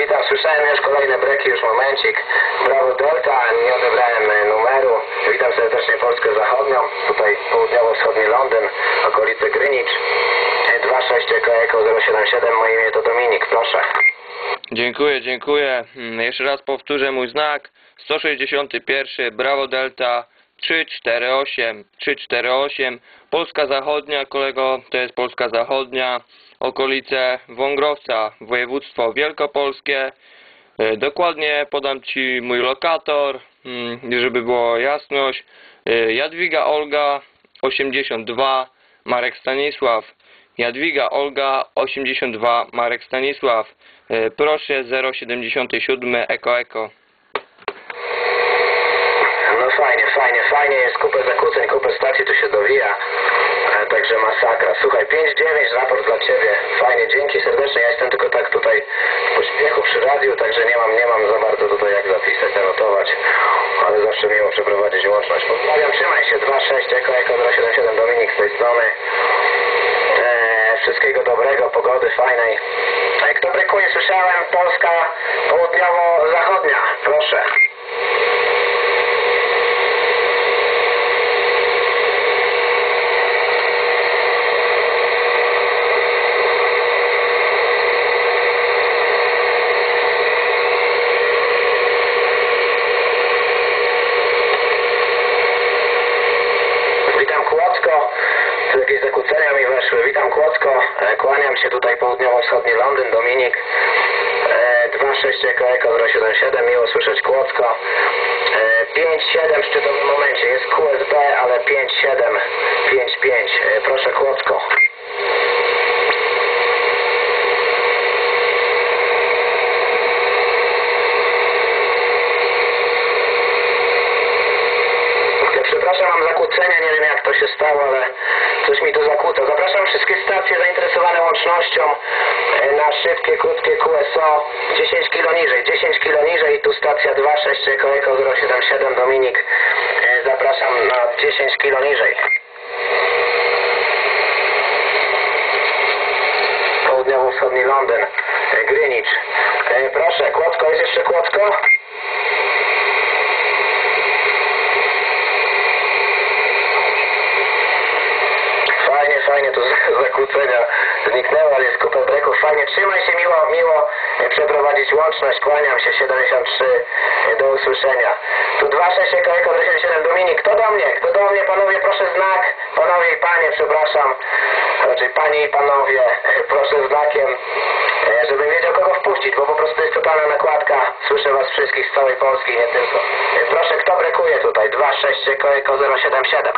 witam. Słyszałem już kolejne breki, już momencik. Brawo Delta, nie odebrałem numeru. Witam serdecznie Polskę Zachodnią, tutaj południowo-wschodni Londyn, okolice Greenwich. 26 Eko 077, moje imię to Dominik, proszę. Dziękuję. Jeszcze raz powtórzę mój znak. 161, Brawo Delta 348. Polska Zachodnia, kolego, to jest Polska Zachodnia, okolice Wągrowca, województwo wielkopolskie. Dokładnie podam Ci mój lokator, żeby była jasność. Jadwiga Olga 82, Marek Stanisław. Jadwiga Olga 82, Marek Stanisław. Proszę 077 Eko. No fajnie, jest kupę zakłóceń, kupę stacji tu się dowija, także masakra. Słuchaj, 5-9, raport dla Ciebie, fajnie, dzięki serdecznie, ja jestem tylko tak tutaj w pośpiechu przy radiu, także nie mam za bardzo tutaj jak zapisać, zanotować, ale zawsze miło przeprowadzić łączność. Pozdrawiam, trzymaj się, 26 Eko 077, Dominik z tej strony. Wszystkiego dobrego, pogody fajnej. Kto brykuje, słyszałem, Polska południowo-zachodnia, proszę. Witam Kłodzko, tu jakieś zakłócenia mi weszły. Witam Kłodzko, kłaniam się tutaj południowo-wschodni Londyn, Dominik. 26 Eko 077, miło słyszeć Kłodzko. 5-7 w szczytowym momencie, jest QSB, ale 5-7, 5-5, proszę Kłodzko. Przepraszam, mam zakłócenia, nie wiem jak to się stało, ale coś mi tu zakłóca. Zapraszam wszystkie stacje zainteresowane łącznością na szybkie, krótkie QSO 10 km niżej, tu stacja 26 Eko 077 Dominik. Zapraszam na 10 km niżej. Południowo-wschodni Londyn, Greenwich. Proszę, Kłodzko, jest jeszcze Kłodzko? Fajnie, tu zakłócenia zniknęły, ale jest kupę breków. Fajnie, trzymaj się, miło przeprowadzić łączność. Kłaniam się, 73, do usłyszenia. Tu 26 Eko 077 Dominik. Kto do mnie, panowie, proszę znak. Panowie i panie, przepraszam. Raczej panie i panowie, proszę znakiem, żebym wiedział kogo wpuścić, bo po prostu jest totalna nakładka. Słyszę was wszystkich z całej Polski, nie tylko. Proszę, kto brekuje tutaj? 26 Eko 077.